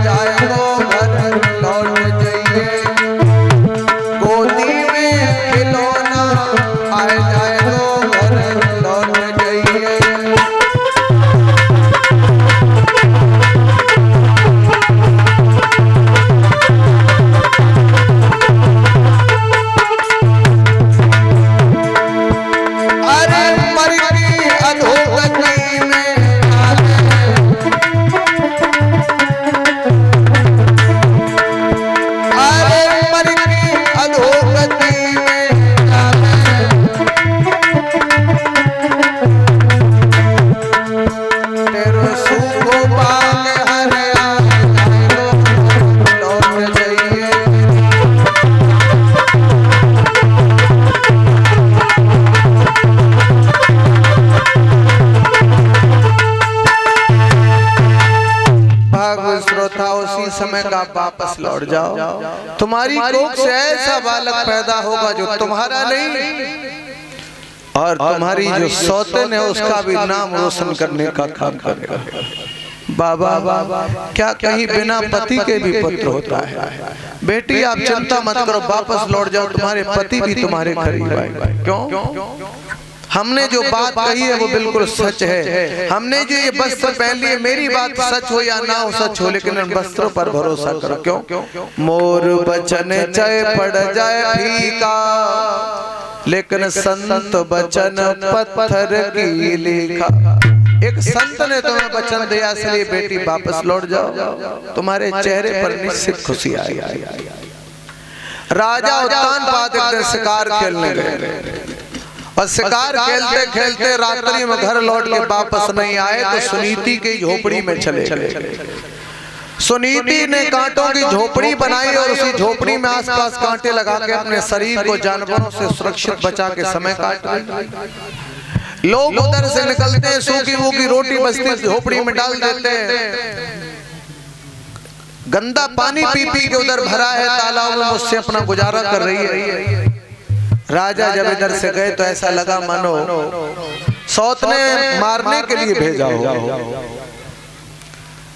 जाएगो घर लौट जाइए, गोदी में खिलौना आए जाएगो घर लौट जाइए। उसी समय का वापस लौट जाओ, तुम्हारी कोख से ऐसा बालक पैदा होगा जो तुम्हारा नहीं, और तुम्हारी जो सौतेन है उसका भी नाम रोशन करने का काम करेगा। बाबा क्या कहीं बिना पति के भी पुत्र होता है? बेटी आप चिंता मत करो, वापस लौट जाओ, तुम्हारे पति भी तुम्हारे करीब आएंगे। क्यों? हमने जो बात कही है वो बिल्कुल सच है। हमने जो ये वस्त्र पहन लिए, मेरी बात सच हो या ना हो सच हो, लेकिन उन वस्त्रों पर भरोसा करो। क्यों? मोर बचन चाहे पड़ जाए फीका, लेकिन संत बचन पत्थर की लेखा। एक संत ने तुम्हें वचन दिया, इसलिए बेटी वापस लौट जाओ, तुम्हारे चेहरे पर निश्चित खुशी आएगी। राजा उत्तानपाद एक दिन शिकार खेलने गए, और शिकार खेलते खेलते रात्रि में घर लौट के वापस नहीं आए तो सुनीति की झोपड़ी में चले गए। सुनीति ने कांटों की झोपड़ी बनाई और उसी झोपड़ी में आसपास कांटे लगा के अपने शरीर को जानवरों से सुरक्षित बचा के समय काट रहे। लोग उधर से निकलते हैं, सूखी वूखी रोटी बचती झोपड़ी में डाल देते हैं, गंदा पानी पी पी के उधर भरा है तालाब में, उससे अपना गुजारा कर रही है। राजा जब इधर से गए तो ऐसा लगा मानो सौत ने मारने के लिए भेजा हो।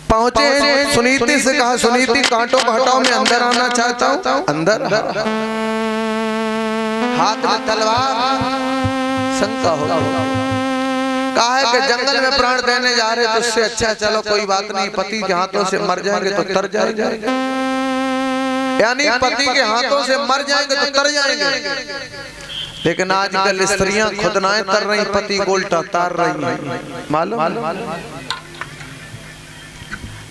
पहुंचे, सुनीति से कहा, सुनीति कांटों को हटाओ, मैं अंदर आना चाहता हूं। अंदर हाथ में तलवार, शंका हो, कहा है कि जंगल में प्राण देने जा रहे तो उससे अच्छा चलो कोई बात नहीं, पति के हाथों से मर जाएंगे तो तर जाएंगे, यानी पति के हाथों से मर जाएंगे तो तर जाएंगे। लेकिन आजकल स्त्रियां खुदनाएं तर रही, पति को उल्टा तार रही हैं, मालूम?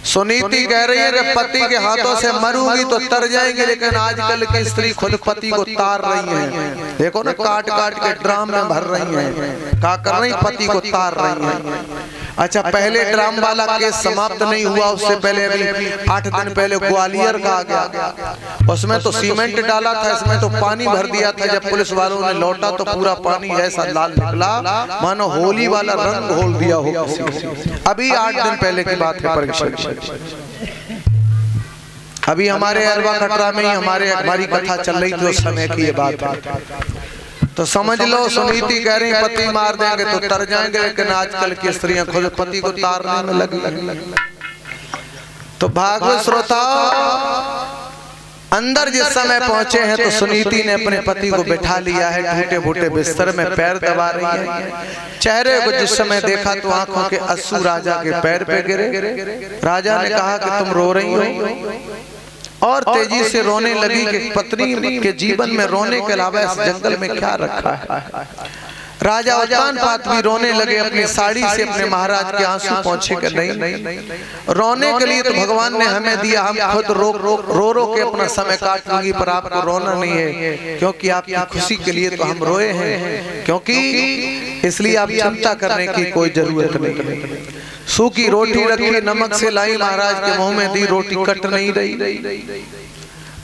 सुनीति कह रही है कि पति के हाथों से मरूंगी तो तर जाएंगे, लेकिन आजकल की स्त्री खुद पति को तार रही हैं। देखो ना, काट काट के ड्राम में भर रही हैं, क्या कर रही? पति को तार रही हैं। अच्छा, पहले ड्राम वाला केस समाप्त नहीं हुआ, उससे पहले अभी 8 दिन पहले ग्वालियर का आ गया, उसमें तो सीमेंट डाला था, इसमें तो पानी भर दिया था। जब पुलिस वालों ने लौटा तो पूरा पानी ऐसा लाल निकला मानो होली वाला रंग घोल दिया हो। अभी 8 दिन पहले की बात है परीक्षा। अभी हमारे अरबा कटरा में ही हमारी कथा चल रही थी, उस समय की ये बात है। तो समझ लो, सुनीति कह रही पति मार देंगे तो तर जाएंगे, लेकिन आजकल की स्त्रियां खुद पति को तारने में लगी। तो भागवत श्रोता अंदर जिस समय पहुंचे हैं तो सुनीति ने अपने पति को बैठा लिया है, टूटे फूटे बिस्तर में पैर दबा रही है। चेहरे को जिस समय देखा तो आंखों के आंसू राजा के पैर पे गिरे। राजा ने कहा कि तुम रो रही हो, और तेजी से रोने लगी कि पत्नी के जीवन में रोने के अलावा इस जंगल में क्या रखा है। राजा उत्तानपाद भी रोने लगे, अपनी साड़ी से अपने महाराज के आंसू पहुंचे कि नहीं, रोने के लिए तो भगवान ने हमें दिया, हम खुद रो के अपना समय काट लेंगे, पर आपको रोना नहीं है, क्योंकि आपकी खुशी के लिए तो हम रोए हैं, क्योंकि इसलिए आप चिंता करने की कोई जरूरत नहीं है। सूखी रोटी रखी, नमक से लाई, महाराज के मुंह में दी, रोटी कट नहीं रही।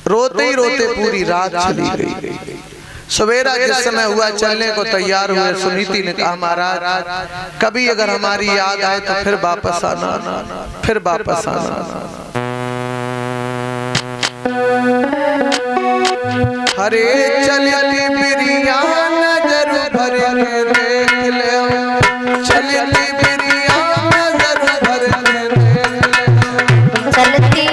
रोते ही रोते पूरी रात चली गई। सवेरा जिस समय हुआ, चलने को तैयार हुए, सुनीति ने कहा महाराज कभी अगर हमारी याद आए तो फिर वापस आना, फिर वापस आना। हरे चलती बिरिया नजर भर के देख ले, चलती बिरिया नजर भर के देख ले, चलती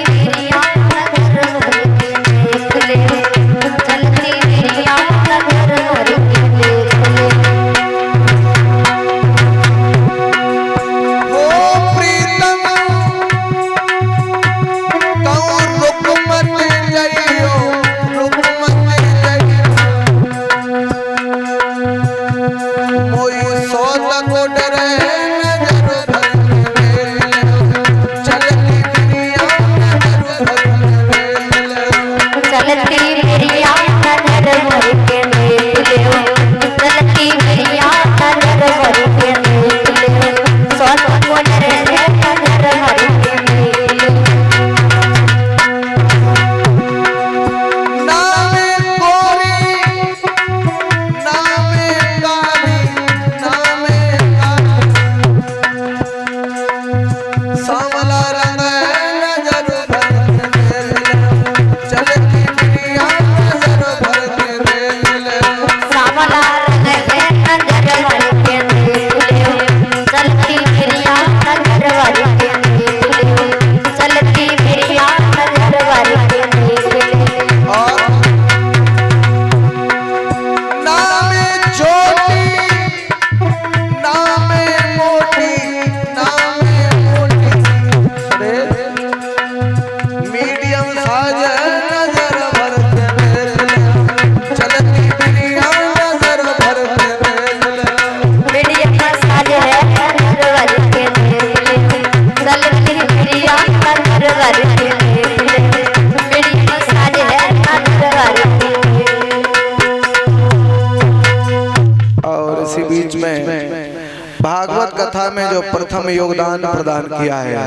जो प्रथम योगदान प्रदान किया है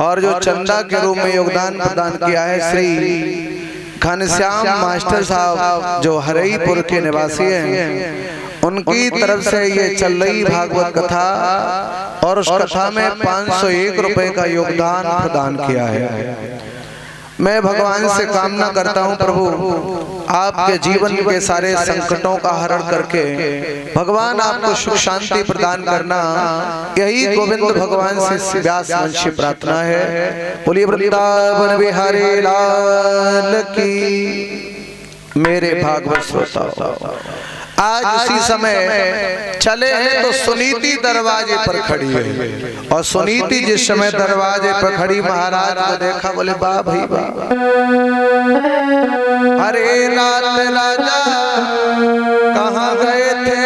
और जो चंदा के रूप में योगदान प्रदान किया है श्री घनश्याम मास्टर साहब जो हरईपुर के निवासी हैं, उनकी तरफ से ये चल रही भागवत कथा और उस कथा में 501 रुपए का योगदान प्रदान किया है। मैं भगवान से कामना करता हूं प्रभु आपके जीवन के सारे संकटों का हरण करके भगवान आपको सुख शांति प्रदान करना, यही गोविंद भगवान से व्यास वंशी प्रार्थना है। बोलिए वृंदावन बिहारी लाल की। मेरे भागवत श्रोताओ, आज उसी समय चले हैं तो सुनीति दरवाजे पर खड़ी है और सुनीति जिस समय दरवाजे पर खड़ी महाराज को देखा, बोले वाह भाई वाह, अरे रात राजा कहाँ गए थे,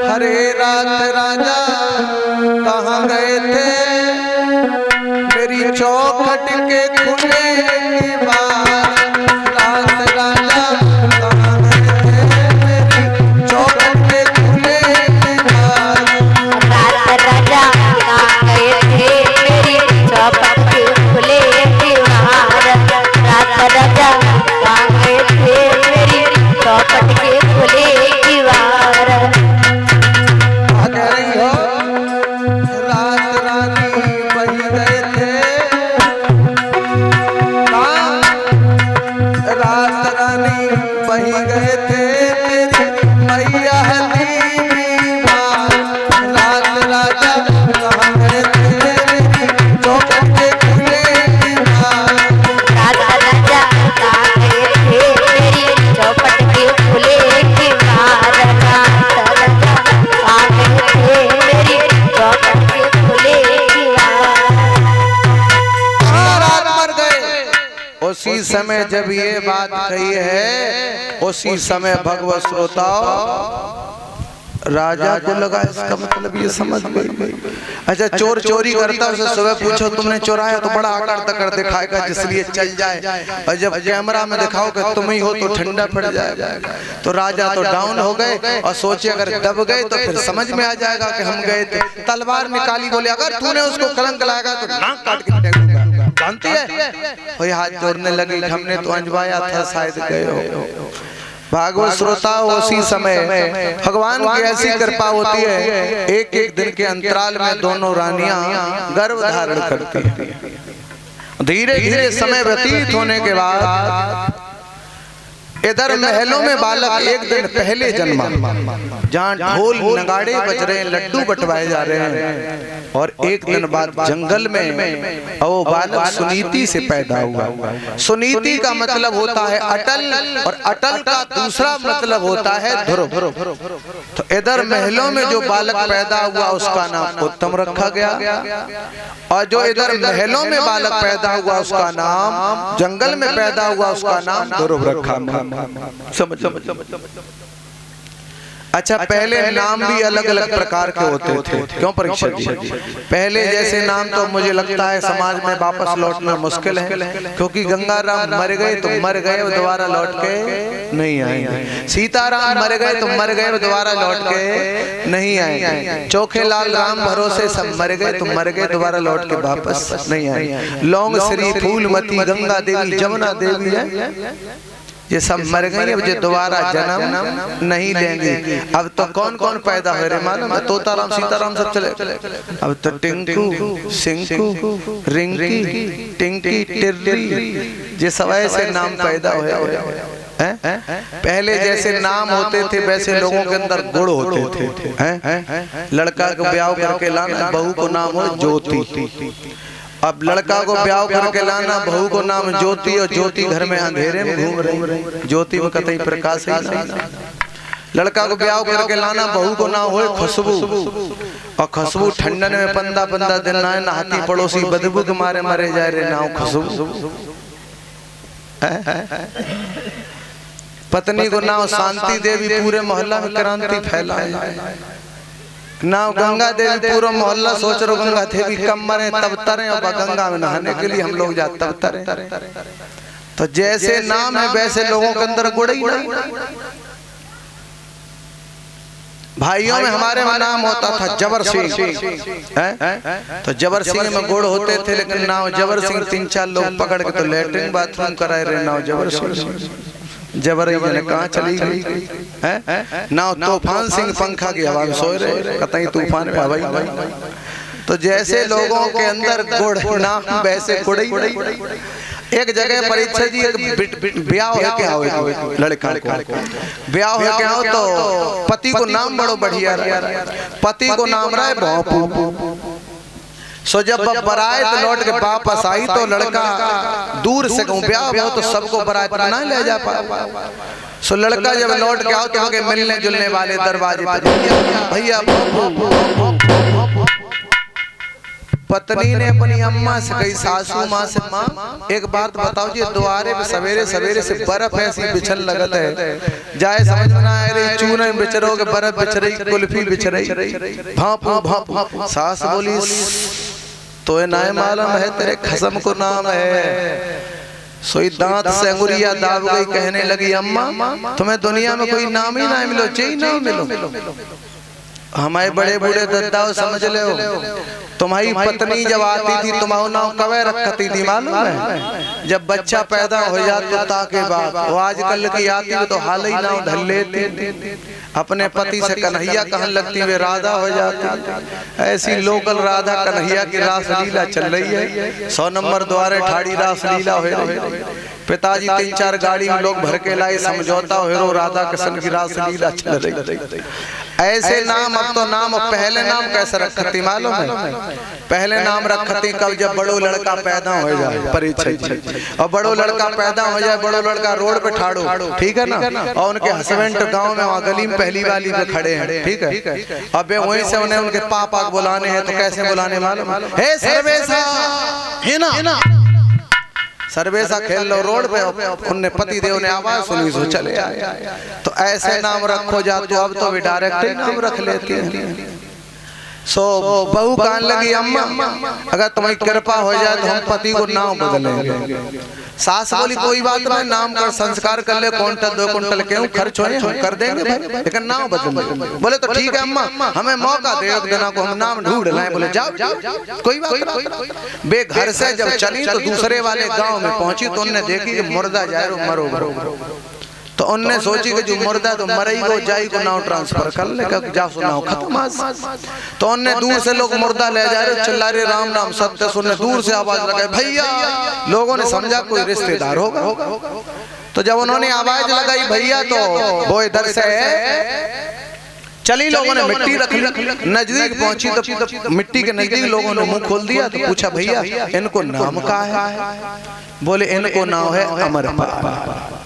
अरे रात राजा कहाँ गए थे, मेरी चौखट के खुले उसी समय जब ये बात कही है, उसी समय भगवत श्रोताओ राजा को लगा इसका मतलब ये समझ गई। अच्छा, चोर चोरी करता उसे सुबह पूछो तुमने चुराया तो बड़ा आकर तकर दिखाएगा जिसलिए चल जाए, और जब कैमरा में दिखाओ कि तुम ही हो तो ठंडा पड़ जाएगा। तो राजा तो डाउन हो गए और सोचे अगर दब गए तो फिर समझ में आ जाएगा कि हम गए थे। तलवार निकाली, बोले अगर तूने उसको कलंक लगाया तो नाक काट के फेंकूंगा। जानती है वही हाथ जोड़ने लगी, हमने तो अंजवाया था शायद गए हो। भागवत श्रोता, उसी समय भगवान की ऐसी कृपा होती है, एक एक दिन के अंतराल में दोनों रानियां गर्भ धारण करती हैं। धीरे धीरे समय व्यतीत होने के बाद इधर महलों में बालक एक दिन पहले जन्मा, जहाँ ढोल नगाड़े बज रहे हैं, लड्डू बंटवाए जा रहे हैं, और एक दिन बाद जंगल में वो बालक सुनीति से पैदा हुआ। सुनीति का मतलब होता है अटल, और अटल का दूसरा मतलब होता है ध्रुव। तो इधर महलों में जो बालक पैदा हुआ उसका नाम उत्तम रखा गया, और जो इधर महलों में बालक पैदा हुआ उसका नाम, जंगल में पैदा हुआ उसका नाम ध्रुव रखा। समझ। अच्छा, पहले नाम भी अलग अलग प्रकार के होते थे। क्यों परीक्षक जी? पहले जैसे नाम तो मुझे लगता है समाज में वापस लौटना मुश्किल है, क्योंकि गंगाराम मर गए तो मर गए, वो दोबारा लौट के नहीं आएंगे। सीताराम मर गए तो मर गए, वो दोबारा लौट के नहीं आएंगे। चोखेलाल राम भरोसे सब मर गए तो मर गए, दोबारा लौट के वापस नहीं आएंगे। लौंग श्री फूलमती गंगा देवी जमुना देवी है, ये सब मर गए, अब ये दोबारा जन्म नहीं लेंगे। अब तो कौन कौन पैदा हो रहे मालूम है? तोताराम सीताराम सब चले। अब तो टिंकू, सिंकू, रिंकी, टिंकी, टिर्री, ये सब ऐसे नाम पैदा हुए। पहले जैसे नाम होते थे वैसे लोगों के अंदर गुण होते थे। लड़का को ब्याह करके लाना, बहू को नाम हो ज्योति। अब लड़का को ब्याह करके लाना, बहू को नाम ज्योति, और ज्योति घर में अंधेरे में घूम रही, ज्योति में कतई प्रकाश ही नहीं। लड़का को ब्याह करके लाना, बहू को नाम हो खुशबू, और खुशबू ठंडन में 15 दिन नहाती, पड़ोसी बदबू के मारे मरे जा रहे, नाम खुशबू। पत्नी को नाम शांति देवी, पूरे मोहल्ला में क्रांति फैलाए। नाव गंगा देवी, पूरा मोहल्ला सोच रहे गंगा देवी कम मरे तब तरे, और गंगा में नहाने के लिए हम लोग जाते तब तरे। तो जैसे नाम है वैसे लोगों के अंदर गुण ही नहीं। भाइयों में हमारे में नाम होता था जबर सिंह, तो जबर सिंह में गुड़ होते थे, लेकिन नाव जबर सिंह 3-4 लोग पकड़ के तो लेटरिन बाथरूम कराए रहे। नाव जबर सिंह जबर ने कहाँ चली गई है। नाव तूफान सिंह पंखा की हवा में सोए रहे, कतई तूफान में हवाई। तो जैसे लोगों के अंदर गुड़ नाम वैसे गुड़। एक जगह परीक्षा जी एक ब्याह हो के आओ, लड़का को ब्याह हो के आओ तो पति को नाम बड़ो बढ़िया, पति को नाम रहा है बापू। सो जब बरात लौट के वापस आई तो लड़का दूर से कहूँ ब्याह हो तो सबको बरात पर ना ले जा पा। सो लड़का जब लौट के आओ तो आगे मिलने जुलने वाले दरवाजे पर भैया पत्नी ने अपनी अम्मा से कही, सासू माँ से, माँ एक बात बताओ जी, द्वारे पे सवेरे सवेरे से बर्फ ऐसी बिछन लगत है, जाए समझ में ना आ रही, चूने बिछ रहोगे, बर्फ बिछ रही, कुल्फी बिछ रही, भापू भापू। सास बोली तो ये ना मालूम है तेरे खसम को नाम है। सोई दांत से अंगुरिया दाब गई, कहने लगी अम्मा तुम्हें दुनिया में कोई नाम ही ना मिलो, चाहिए ना मिलो। हमारे बड़े बूढ़े दद्दाओ समझ ले हो, तुम्हारी पत्नी जब आती थी तुम्हारा नाम कवे रखती थी मालूम है। जब बच्चा पैदा हो जाता ताके बाप, वो आजकल की आती तो हाल ही नाम धल लेती, अपने पति से कन्हैया कहने लगती, वे राधा हो जाती। ऐसी लोकल राधा कन्हैया की रासलीला चल रही है, 100 नंबर द्वारे ठाड़ी रासलीला हो रही। पिताजी 3-4 गाड़ी में लोग भर के लाए, समझौता हो राधा कृष्ण की रासलीला चल रही। ऐसे नाम अब तो नाम पहले नाम कैसे रखती मालूम है। पहले नाम रखती कब, जब बड़ो लड़का पैदा हो जाए परिचय, और बड़ो लड़का पैदा हो जाए, बड़ो लड़का रोड पे ठाड़ो, ठीक है ना, और उनके हस्बैंड गांव में वहाँ गली में पहली वाली पे खड़े हैं, ठीक है। अब वहीं से उन्हें उनके पापा को बुलाने हैं, तो कैसे बुलाने मालूम है, सर्वेशा है ना, सर्वेशा खेल लो रोड पे। उनने पति देव ने आवाज सुनी सो चले आए। तो ऐसे नाम रखो जा, तो अब तो भी डायरेक्ट नाम रख लेते हैं। सो बहू कहने लगी अम्मा अगर तुम्हारी कृपा हो जाए तो हम पति को नाम बदलेंगे। सास बोली कोई बात नहीं, नाम कर संस्कार कर ले, क्विंटल 2 क्विंटल क्यों खर्च हो हम कर देंगे भाई, लेकिन नाम बदल। बोले तो ठीक है अम्मा, हमें मौका दे एक दिन को हम नाम ढूंढ लाएं। बोले जाओ कोई बात नहीं। बे घर से जब चली तो दूसरे वाले गांव में पहुंची तो उन्होंने देखी कि मुर्दा जाए मरो, तो उनने सोची कि जो मुर्दा तो मरई को जाई को नाव ट्रांसफर कर ले, जा सुनाओ खत्म आज। तो उनने दूर से लोग मुर्दा ले जा रहे, चिल्ला रहे राम नाम सत्य सुनने, दूर से आवाज लगाई भैया। लोगों ने समझा कोई रिश्तेदार होगा। तो जब उन्होंने आवाज लगाई भैया, तो वो इधर से चली, लोगों ने मिट्टी रख ली, नजदीक पहुंची तो मिट्टी के नजदीक लोगों ने मुंह खोल दिया। तो पूछा भैया इनको नाम क्या है? बोले इनको नाम है अमरपाल।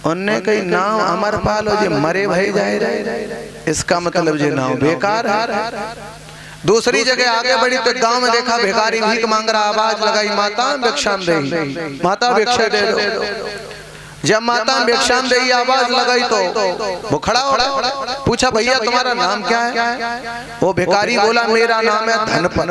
उनने कही नाम अमरपाल हो, जे मरे भय जाए, इसका मतलब जे नाम बेकार है। दूसरी जगह आगे बढ़ी तो गांव में देखा भिखारी भीख मांग रहा, आवाज लगाई माता भिक्षाम दे, माता भिक्षा दे दो। जब माता भिक्षाम दे आवाज लगाई तो वो खड़ा हो, पूछा भैया तुम्हारा नाम क्या है? वो भिखारी बोला मेरा नाम है धनपन।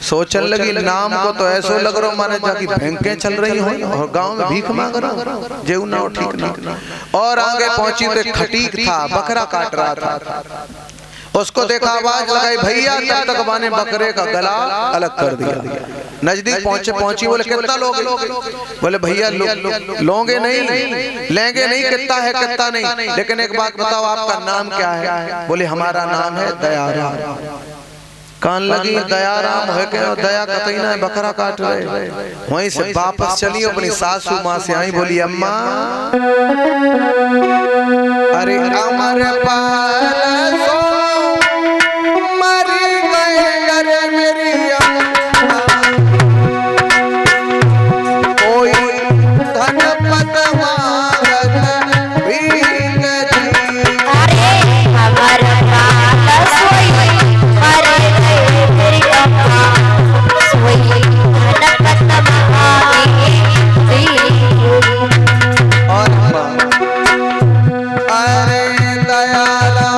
सोचने लगी नाम को तो ऐसो लग रहा माने जाकी बैंकें चल रही हो और गांव में भीख मांग रहा, जेऊ ना ठीक ना। और आगे पहुंची तो खटीक था, बकरा काट रहा था। उसको देखा, आवाज लगाई भैया, तब तक माने बकरे का गला अलग कर दिया। नजदीक पहुंची, बोले कितना लोगे? बोले भैया लोगे नहीं, लेंगे नहीं, कितना है कितना नहीं, लेकिन एक बात बताओ आपका नाम क्या है? बोले हमारा नाम है दयाराम। कान लगी दयाराम है क्या? दया कतई ना, बकरा काट रहे। वहीं से वापस चली, अपनी सासू माँ से आई, बोली अम्मा अरे अमरपाल मर गए मेरी अम्मा, कोई धनपत मांगत भीख दी। अरे अमरपाल सोई मर गए मेरी अम्मा, सोई धनपत मांगे भीख। और अरे दयाला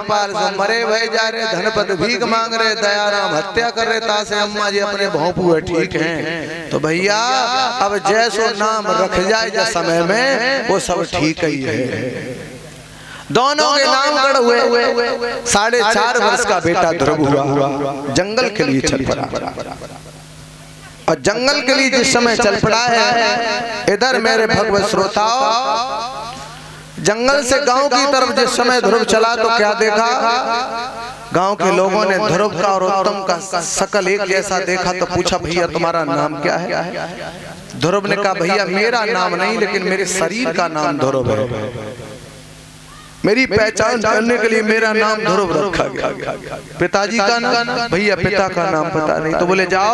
पाल सो मरे भय जा रहे, धनपत भीख मांग रहे, दयाराम हत्या कर रहे, तासे अम्मा जी अपने भोंपू है ठीक हैं। तो भैया अब जैसो नाम रख जाए जा समय में वो सब ठीक ही है। दोनों के नाम गढ़ हुए। 4.5 वर्ष का बेटा ध्रुव हुआ, जंगल के लिए चल पड़ा। और जंगल के लिए जिस समय चल पड़ा है, इधर मेरे भगवत श्रोताओ जंगल से गांव की तरफ जिस समय ध्रुव चला तो क्या देखा, गांव के लोगों ने ध्रुव का और उत्तम का शकल एक जैसा देखा तो पूछा भैया तुम्हारा नाम क्या है। ध्रुव ने कहा भैया मेरा नाम नहीं, लेकिन मेरे शरीर का नाम ध्रुव है, मेरी पहचान करने के लिए मेरा नाम ध्रुव रखा गया। पिताजी का नाम, भैया पिता का नाम पता नहीं। तो बोले जाओ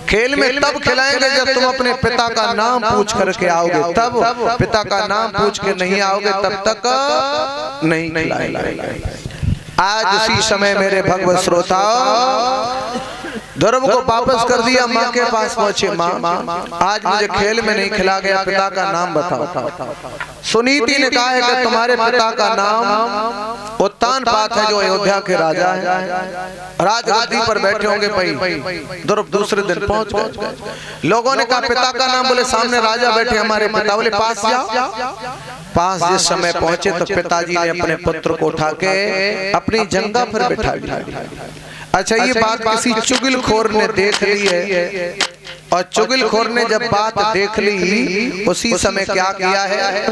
खेल में तब खिलाएंगे जब तुम अपने पिता का नाम पूछ करके आओगे, तब पिता का नाम पूछ के नहीं आओगे तब तक नहीं खिलाएंगे। आज उसी समय मेरे भगवत श्रोताओ ध्रुव को वापस कर दिया, माँ के पास पहुंचे। माँ आज मुझे खेल में नहीं खिला गया, पिता का नाम बताओ। सुनीति ने कहा है कि तुम्हारे पिता का नाम उत्तानपाद है जो अयोध्या के राजा है, राजगद्दी पर बैठे होंगे। भाई ध्रुव दूसरे दिन पहुंच गए। लोगों ने कहा पिता का नाम, बोले सामने राजा बैठे हमारे पिता। बोले पास जाओ। पास जिस समय पहुंचे तो पिताजी ने अपने पुत्र को उठा के अपनी जंगा पर बैठा दिया। अच्छा ये बात किसी चुगलखोर ने देख ली है, और चुगलखोर ने जब बात देख ली उसी समय क्या किया है,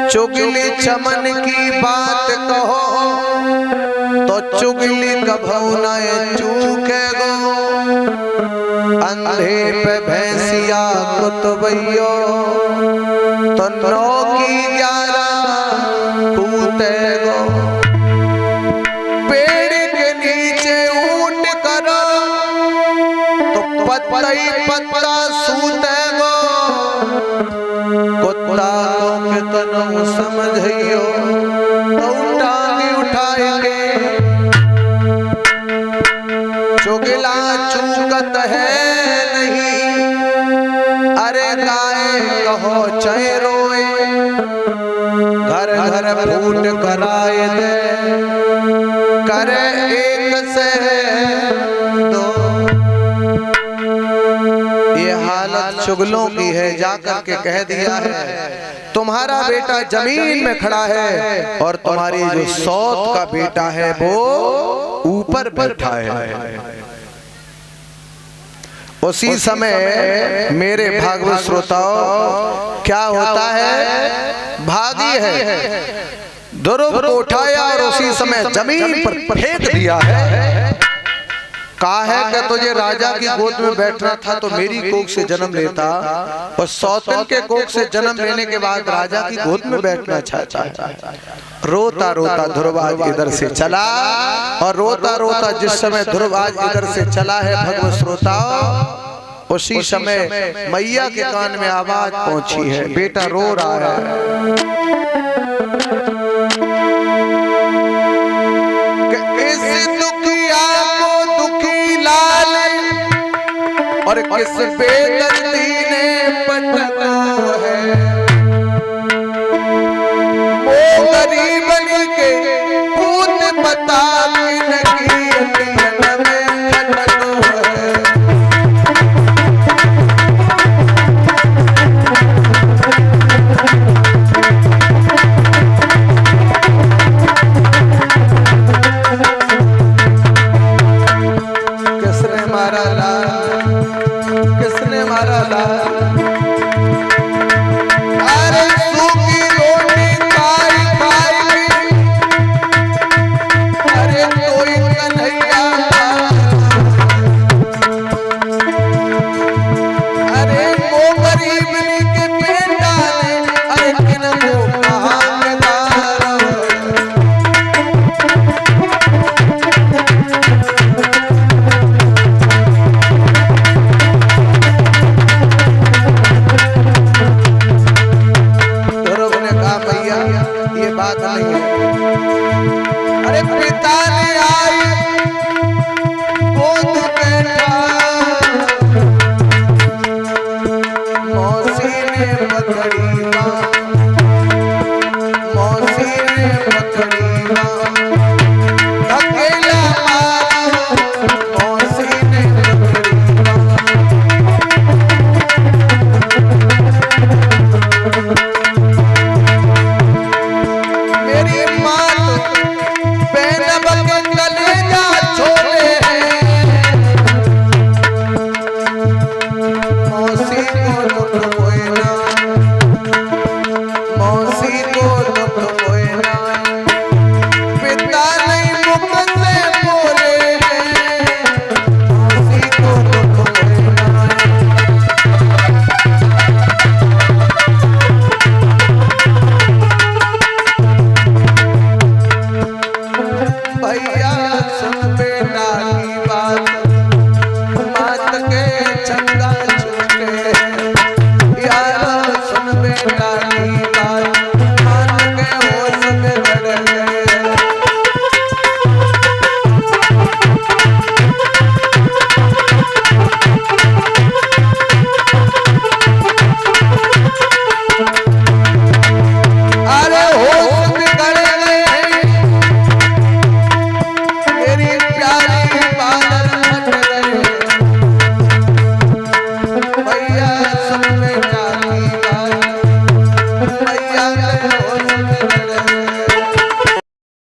चुगली चमन की बात कहो तो चुगली कभू न चूके गो, अंधे पे भैंसिया कुतबैयो तो 9 की 11 कूते गो। पेड़ के नीचे ऊँट करो तो पत्ता ही पत्ता सूते गो, कुत्ता को कितनो समझियो तो टांगी उठाएंगे। चुगला चूकत है नहीं, अरे गाय कहो चाहे रोए, घर घर फूट कराए दे, करे एक से दो। ये हालत चुगलों की है। जाकर के कह दिया है तुम्हारा बेटा जमीन में खड़ा है और तुम्हारी जो सौत का बेटा है वो ऊपर बैठा है। उसी समय मेरे भागवत श्रोताओं क्या होता है, भागी है, ध्रुव को उठाया और उसी समय जमीन पर फेंक दिया है। कहा है कि तुझे राजा की गोद में बैठना था तो मेरी कोख से जन्म लेता, और सौतन के कोख से जन्म लेने के बाद राजा की गोद में बैठना चाहता है। रोता रोता ध्रुव आज इधर से चला, और रोता रोता जिस समय ध्रुव आज इधर से चला है भगवत श्रोताओ, उसी समय मैया के कान में आवाज पहुंची है, बेटा रो रहा है। इस दुखिया को दुखी लाल और किस बेदर्दी ने पटका है, वो गरीबनी के पूत बता सुन बेटा की